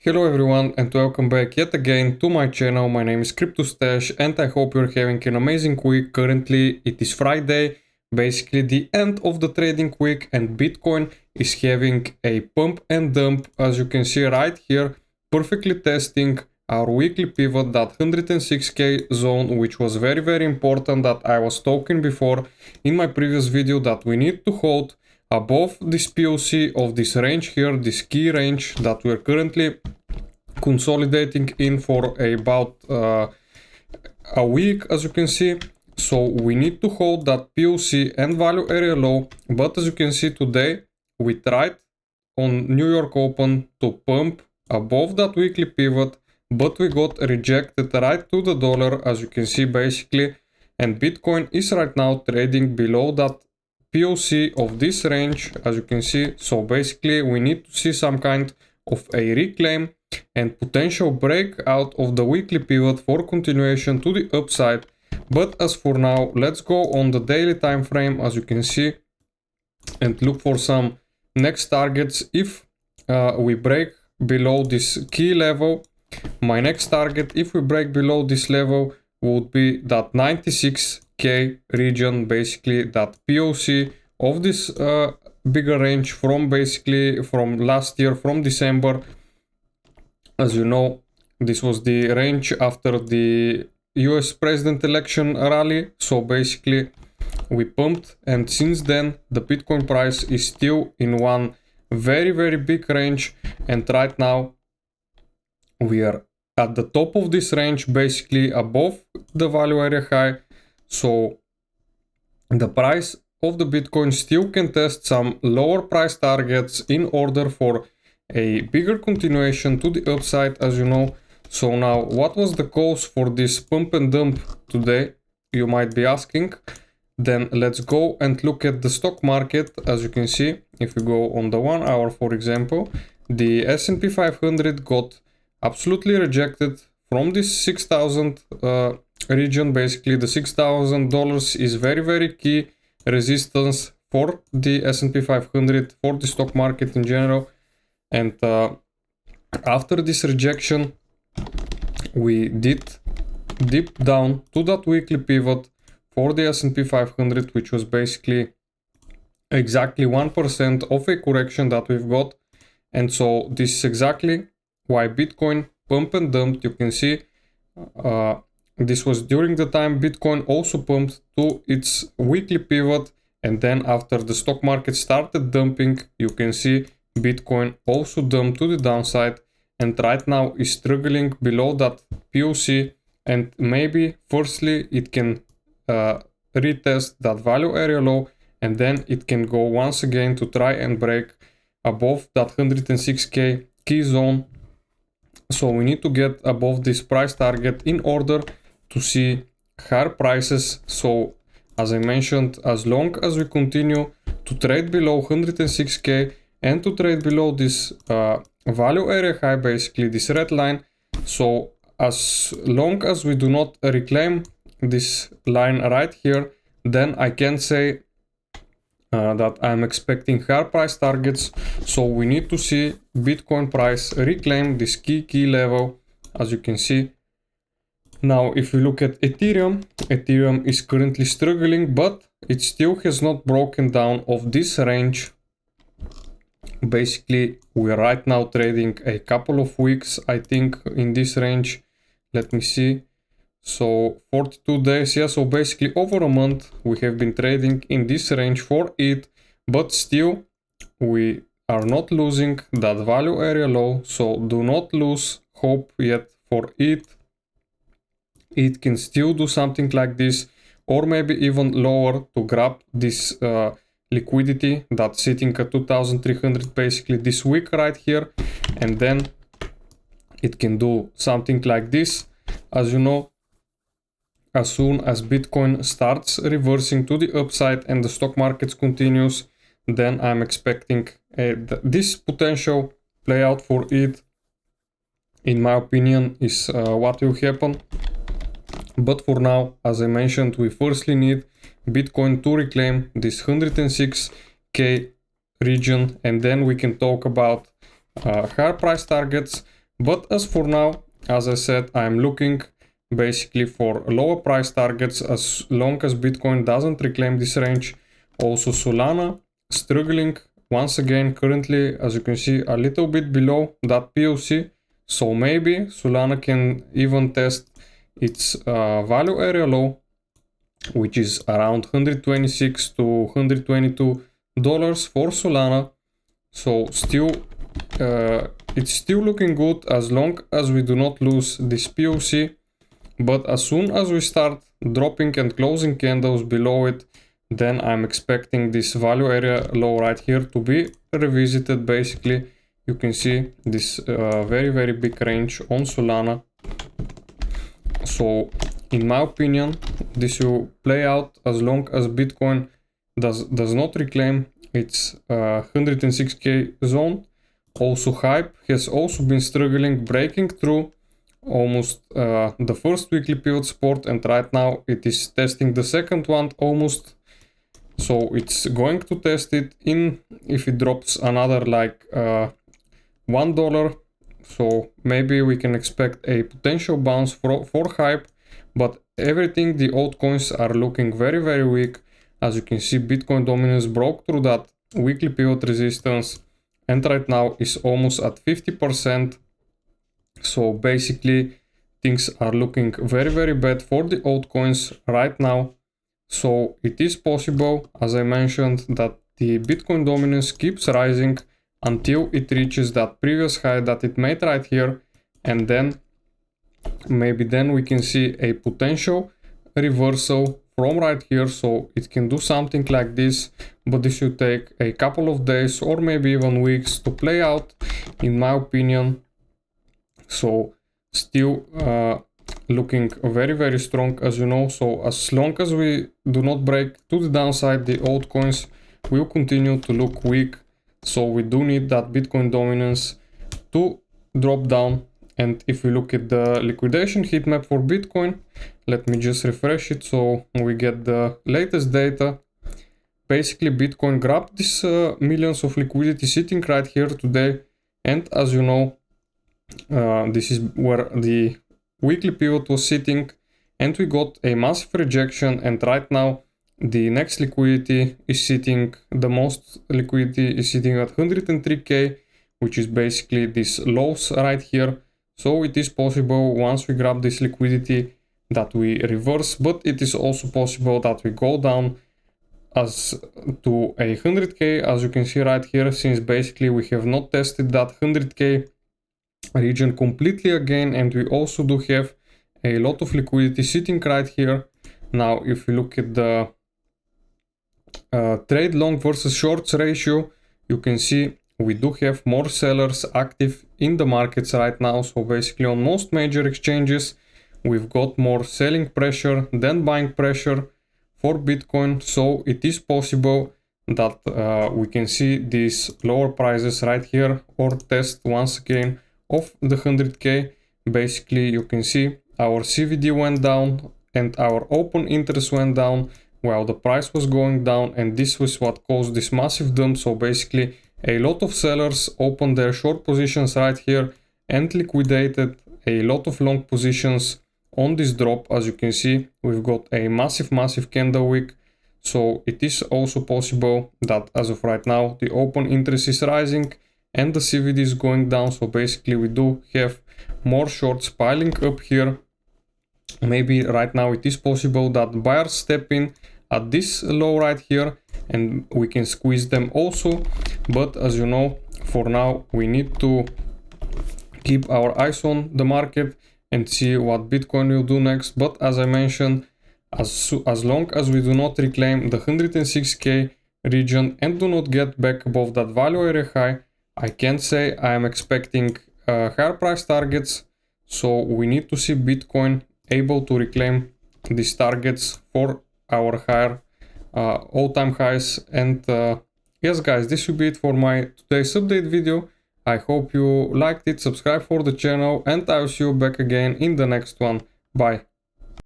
Hello everyone and welcome back yet again to my channel. My name is CryptoStash and I hope you're having an amazing week. Currently it is Friday, basically the end of the trading week, and Bitcoin is having a pump and dump, as you can see right here, perfectly testing our weekly pivot, that 106k zone, which was very important, that I was talking before in my previous video, that we need to hold above this POC of this range here, this key range that we're currently consolidating in for about a week, as you can see. So we need to hold that POC and value area low, but as you can see today, we tried on New York Open to pump above that weekly pivot, but we got rejected right to the dollar, as you can see basically, and Bitcoin is right now trading below that POC of this range, as you can see. So basically we need to see some kind of a reclaim and potential breakout of the weekly pivot for continuation to the upside. But as for now, let's go on the daily time frame, as you can see, and look for some next targets. If we break below this key level, my next target, if we break below this level, would be that 96k region, basically that POC of this bigger range from basically from last year, from December. As you know, this was the range after the US president election rally. So basically we pumped, and since then the Bitcoin price is still in one very big range, and right now we are at the top of this range, basically above the value area high. So the price of the Bitcoin still can test some lower price targets in order for a bigger continuation to the upside, as you know. So now, what was the cause for this pump and dump today, you might be asking? Then let's go and look at the stock market. As you can see, if we go on the 1 hour, for example, the S&P 500 got absolutely rejected from this 6,000 region. Basically the $6,000 is very key resistance for the S&P 500, for the stock market in general. And after this rejection, we did dip down to that weekly pivot for the S&P 500, which was basically exactly 1% of a correction that we've got. And so this is exactly why Bitcoin pump and dumped. You can see this was during the time Bitcoin also pumped to its weekly pivot, and then after the stock market started dumping, you can see Bitcoin also dumped to the downside, and right now is struggling below that POC. And maybe firstly it can retest that value area low, and then it can go once again to try and break above that 106k key zone. So we need to get above this price target in order to see higher prices. So as I mentioned, as long as we continue to trade below 106k and to trade below this value area high, basically this red line, so as long as we do not reclaim this line right here, then I can say that I'm expecting higher price targets. So we need to see Bitcoin price reclaim this key level, as you can see. Now if we look at Ethereum is currently struggling, but it still has not broken down of this range. Basically we are right now trading a couple of weeks, I think, in this range. Let me see. So 42 days, yeah, so basically over a month we have been trading in this range for it, but still we are not losing that value area low. So do not lose hope yet for it. It can still do something like this, or maybe even lower, to grab this liquidity that's sitting at 2,300 basically this week right here, and then it can do something like this. As you know, as soon as Bitcoin starts reversing to the upside and the stock market continues, then I'm expecting this potential play out for it, in my opinion, is what will happen. But for now, as I mentioned, we firstly need Bitcoin to reclaim this 106k region, and then we can talk about higher price targets. But as for now, as I said, I'm looking basically for lower price targets as long as Bitcoin doesn't reclaim this range. Also Solana struggling once again currently, as you can see, a little bit below that POC. So maybe Solana can even test its value area low, which is around $126 to $122 for Solana. So still it's still looking good as long as we do not lose this POC. But as soon as we start dropping and closing candles below it, then I'm expecting this value area low right here to be revisited. Basically, you can see this very big range on Solana. So in my opinion, this will play out as long as Bitcoin does not reclaim its 106k zone. Also Hype has also been struggling breaking through almost the first weekly pivot support, and right now it is testing the second one almost. So it's going to test it in if it drops another like $1. So maybe we can expect a potential bounce for Hype, but everything, the altcoins are looking very weak. As you can see, Bitcoin dominance broke through that weekly pivot resistance and right now is almost at 50%. So basically things are looking very bad for the altcoins right now. So it is possible, as I mentioned, that the Bitcoin dominance keeps rising until it reaches that previous high that it made right here, and then maybe then we can see a potential reversal from right here. So it can do something like this, but this should take a couple of days or maybe even weeks to play out, in my opinion. So still looking very strong, as you know. So as long as we do not break to the downside, the altcoins will continue to look weak. So we do need that Bitcoin dominance to drop down. And if we look at the liquidation heat map for Bitcoin, let me just refresh it so we get the latest data. Basically Bitcoin grabbed this millions of liquidity sitting right here today, and as you know, this is where the weekly pivot was sitting, and we got a massive rejection, and right now the next liquidity is sitting, the most liquidity is sitting at 103k, which is basically this lows right here. So it is possible once we grab this liquidity that we reverse, but it is also possible that we go down as to a 100k, as you can see right here, since basically we have not tested that 100k region completely again, and we also do have a lot of liquidity sitting right here. Now if we look at the trade long versus shorts ratio, you can see we do have more sellers active in the markets right now. So basically on most major exchanges we've got more selling pressure than buying pressure for Bitcoin. So it is possible that we can see these lower prices right here or test once again of the 100k. Basically you can see our CVD went down and our open interest went down while the price was going down, and this was what caused this massive dump. So basically a lot of sellers opened their short positions right here and liquidated a lot of long positions on this drop. As you can see, we've got a massive candle wick. So it is also possible that as of right now the open interest is rising and the CVD is going down. So basically we do have more shorts piling up here. Maybe right now it is possible that buyers step in at this low right here and we can squeeze them also. But as you know, for now we need to keep our eyes on the market and see what Bitcoin will do next. But as I mentioned, as long as we do not reclaim the 106k region and do not get back above that value area high, I can't say I am expecting higher price targets. So we need to see Bitcoin able to reclaim these targets for our higher all-time highs. And yes guys, this will be it for my today's update video. I hope you liked it, subscribe for the channel, and I will see you back again in the next one. Bye.